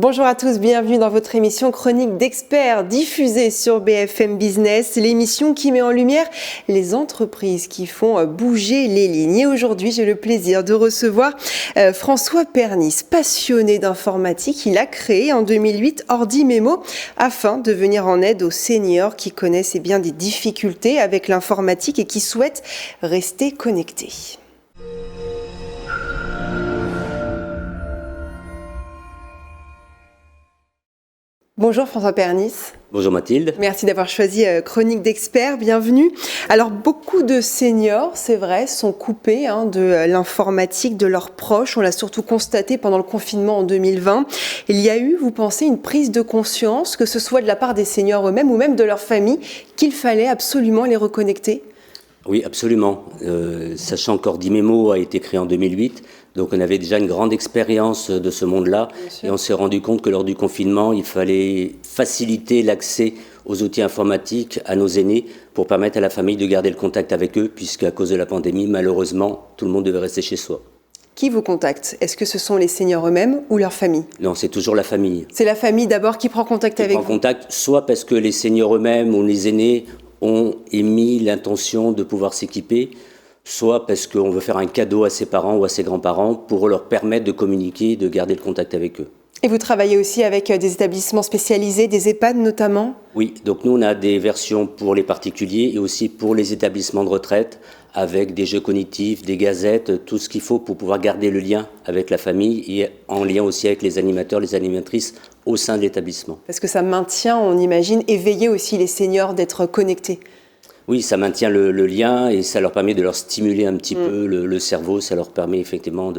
Bonjour à tous, bienvenue dans votre émission Chronique d'experts diffusée sur BFM Business, l'émission qui met en lumière les entreprises qui font bouger les lignes. Et aujourd'hui, j'ai le plaisir de recevoir François Pernis, passionné d'informatique. Il a créé en 2008 Ordi Memo afin de venir en aide aux seniors qui connaissent bien des difficultés avec l'informatique et qui souhaitent rester connectés. Bonjour François Pernis. Bonjour Mathilde. Merci d'avoir choisi Chronique d'experts, bienvenue. Alors beaucoup de seniors, c'est vrai, sont coupés de l'informatique, de leurs proches. On l'a surtout constaté pendant le confinement en 2020. Il y a eu, vous pensez, une prise de conscience, que ce soit de la part des seniors eux-mêmes ou même de leur famille, qu'il fallait absolument les reconnecter ? Oui, absolument. Sachant qu'Ordi Memo a été créé en 2008, donc on avait déjà une grande expérience de ce monde-là. Et on s'est rendu compte que lors du confinement, il fallait faciliter l'accès aux outils informatiques à nos aînés pour permettre à la famille de garder le contact avec eux, puisqu'à cause de la pandémie, malheureusement, tout le monde devait rester chez soi. Qui vous contacte ? Est-ce que ce sont les seniors eux-mêmes ou leur famille ? Non, c'est toujours la famille. C'est la famille d'abord qui prend contact avec vous ? Qui prend contact, soit parce que les seniors eux-mêmes ou les aînés ont émis l'intention de pouvoir s'équiper, soit parce qu'on veut faire un cadeau à ses parents ou à ses grands-parents pour leur permettre de communiquer, de garder le contact avec eux. Et vous travaillez aussi avec des établissements spécialisés, des EHPAD notamment ? Oui, donc nous on a des versions pour les particuliers et aussi pour les établissements de retraite avec des jeux cognitifs, des gazettes, tout ce qu'il faut pour pouvoir garder le lien avec la famille et en lien aussi avec les animateurs, les animatrices au sein de l'établissement. Parce que ça maintient, on imagine, éveiller aussi les seniors d'être connectés. Oui, ça maintient le lien et ça leur permet de leur stimuler un petit peu le cerveau. Ça leur permet effectivement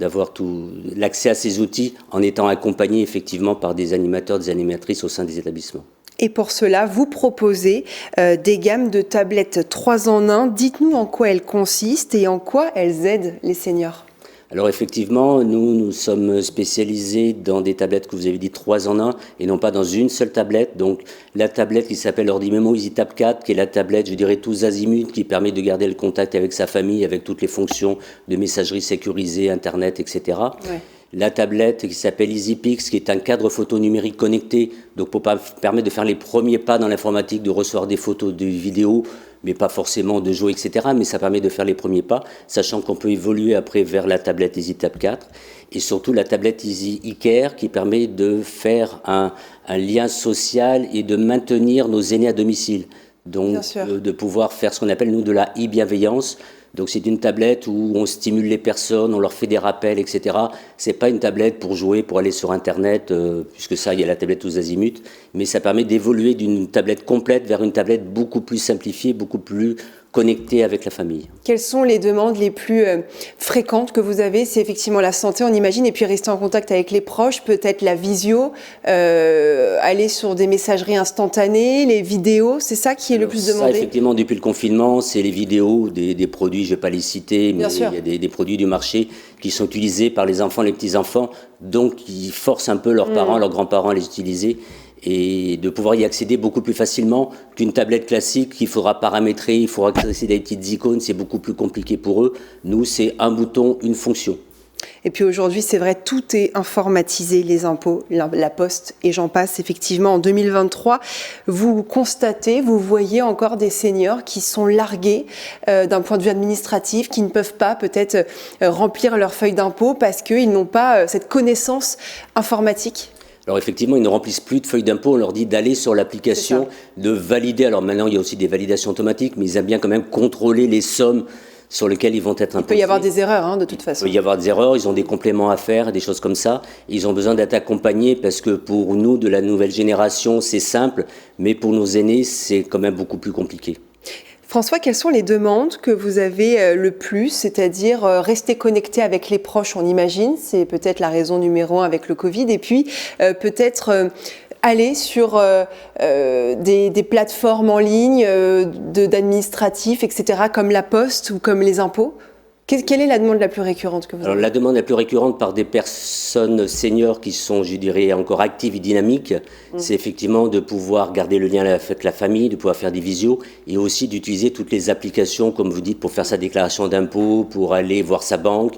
d'avoir tout l'accès à ces outils en étant accompagnés effectivement par des animateurs, des animatrices au sein des établissements. Et pour cela, vous proposez des gammes de tablettes 3 en 1. Dites-nous en quoi elles consistent et en quoi elles aident les seniors. Alors effectivement, nous sommes spécialisés dans des tablettes que vous avez dit 3 en 1 et non pas dans une seule tablette. Donc la tablette qui s'appelle Ordi Memo EasyTab 4, qui est la tablette, je dirais, tous azimuts, qui permet de garder le contact avec sa famille, avec toutes les fonctions de messagerie sécurisée, Internet, etc. Ouais. La tablette qui s'appelle EasyPix, qui est un cadre photo numérique connecté, donc pour permettre de faire les premiers pas dans l'informatique, de recevoir des photos, des vidéos, mais pas forcément de jouer, etc. Mais ça permet de faire les premiers pas, sachant qu'on peut évoluer après vers la tablette EasyTab 4 et surtout la tablette EasyCare qui permet de faire un lien social et de maintenir nos aînés à domicile. Donc de pouvoir faire ce qu'on appelle nous de la e-bienveillance. Donc c'est une tablette où on stimule les personnes, on leur fait des rappels, etc. C'est pas une tablette pour jouer, pour aller sur Internet, puisque ça, il y a la tablette tous azimuts, mais ça permet d'évoluer d'une tablette complète vers une tablette beaucoup plus simplifiée, beaucoup plus connectée avec la famille. Quelles sont les demandes les plus fréquentes que vous avez ? C'est effectivement la santé, on imagine, et puis rester en contact avec les proches, peut-être la visio, aller sur des messageries instantanées, les vidéos, c'est ça qui est le plus demandé ? Ça, effectivement, depuis le confinement, c'est les vidéos, des produits, je ne vais pas les citer, mais il y a des produits du marché qui sont utilisés par les enfants, les petits-enfants, donc qui forcent un peu leurs parents, leurs grands-parents à les utiliser, et de pouvoir y accéder beaucoup plus facilement qu'une tablette classique qu'il faudra paramétrer, il faudra accéder à des petites icônes, c'est beaucoup plus compliqué pour eux. Nous, c'est un bouton, une fonction. Et puis aujourd'hui, c'est vrai, tout est informatisé, les impôts, la poste et j'en passe. Effectivement, en 2023, vous constatez, vous voyez encore des seniors qui sont largués d'un point de vue administratif, qui ne peuvent pas peut-être remplir leur feuille d'impôt parce qu'ils n'ont pas cette connaissance informatique. Alors effectivement, ils ne remplissent plus de feuilles d'impôt, on leur dit d'aller sur l'application, de valider. Alors maintenant, il y a aussi des validations automatiques, mais ils aiment bien quand même contrôler les sommes sur lesquelles ils vont être imposés. Il peut y avoir des erreurs, de toute façon. Il peut y avoir des erreurs, ils ont des compléments à faire, des choses comme ça. Ils ont besoin d'être accompagnés parce que pour nous, de la nouvelle génération, c'est simple, mais pour nos aînés, c'est quand même beaucoup plus compliqué. François, quelles sont les demandes que vous avez le plus, c'est-à-dire rester connecté avec les proches, on imagine, c'est peut-être la raison numéro 1 avec le Covid, et puis peut-être aller sur des plateformes en ligne d'administratifs, etc., comme la Poste ou comme les impôts. Quelle est la demande la plus récurrente que vous avez ? Alors, la demande la plus récurrente par des personnes seniors qui sont, je dirais, encore actives et dynamiques, c'est effectivement de pouvoir garder le lien avec la famille, de pouvoir faire des visios et aussi d'utiliser toutes les applications, comme vous dites, pour faire sa déclaration d'impôt, pour aller voir sa banque,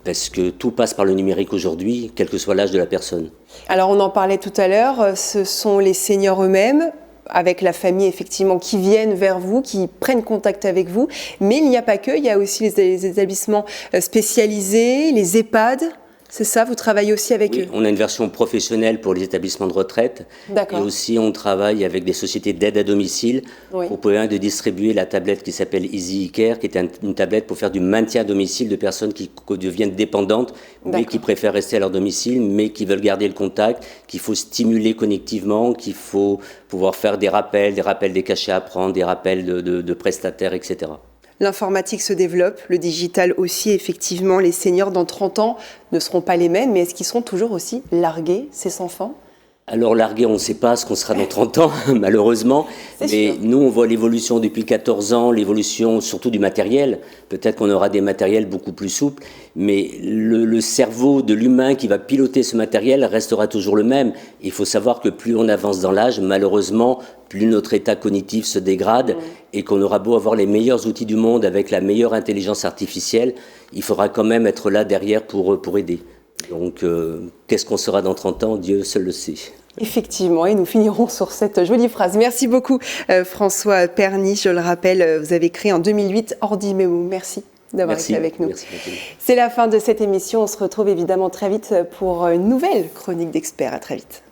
parce que tout passe par le numérique aujourd'hui, quel que soit l'âge de la personne. Alors on en parlait tout à l'heure, ce sont les seniors eux-mêmes, avec la famille effectivement, qui viennent vers vous, qui prennent contact avec vous, mais il n'y a pas que, il y a aussi les établissements spécialisés, les EHPAD. C'est ça, vous travaillez aussi avec eux? On a une version professionnelle pour les établissements de retraite. D'accord. Et aussi, on travaille avec des sociétés d'aide à domicile pour pouvoir de distribuer la tablette qui s'appelle Easy Care, qui est une tablette pour faire du maintien à domicile de personnes qui deviennent dépendantes, mais qui préfèrent rester à leur domicile, mais qui veulent garder le contact, qu'il faut stimuler connectivement, qu'il faut pouvoir faire des rappels des cachets à prendre, des rappels de prestataires, etc. L'informatique se développe, le digital aussi, effectivement. Les seniors dans 30 ans ne seront pas les mêmes, mais est-ce qu'ils seront toujours aussi largués, ces enfants? Alors largués, on ne sait pas ce qu'on sera dans 30 ans, malheureusement. Mais nous, on voit l'évolution depuis 14 ans, l'évolution surtout du matériel. Peut-être qu'on aura des matériels beaucoup plus souples, mais le cerveau de l'humain qui va piloter ce matériel restera toujours le même. Il faut savoir que plus on avance dans l'âge, malheureusement, plus notre état cognitif se dégrade et qu'on aura beau avoir les meilleurs outils du monde avec la meilleure intelligence artificielle, il faudra quand même être là derrière pour aider. Donc, qu'est-ce qu'on sera dans 30 ans? Dieu seul le sait. Effectivement, et nous finirons sur cette jolie phrase. Merci beaucoup François Perny, je le rappelle, vous avez créé en 2008 Ordimemo. Merci d'avoir été avec nous. Merci. C'est la fin de cette émission, on se retrouve évidemment très vite pour une nouvelle chronique d'experts. À très vite.